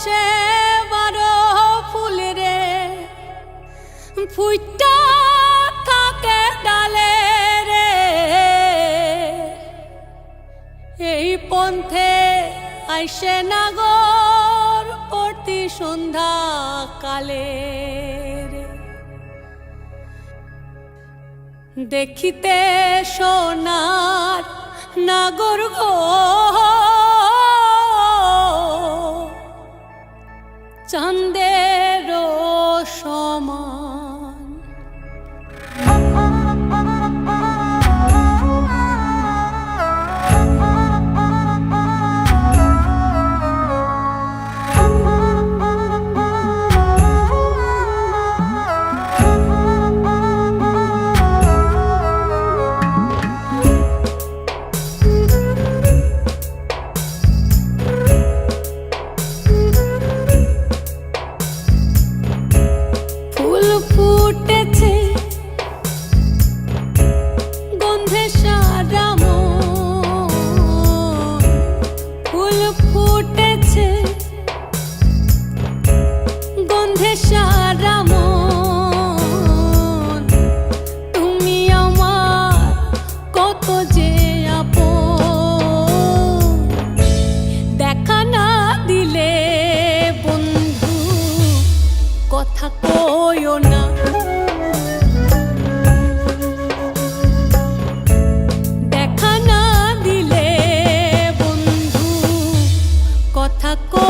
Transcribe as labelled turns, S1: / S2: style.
S1: সে বারো ফুল রে ফুইটা থাকে ডালে রে, এই পন্থে আইসে নাগর প্রতি সন্ধ্যা কালে রে। দেখিতে সোনার নাগর গো চাঁদের সমান, ফুটেছে গন্ধে সারা মন, ফুল ফুটেছে গন্ধে সারা মন, তুমি আমার কত যে আপন, দেখা না দিলে বন্ধু কথা কইও না, দেখা না দিলে বন্ধু কথা কইও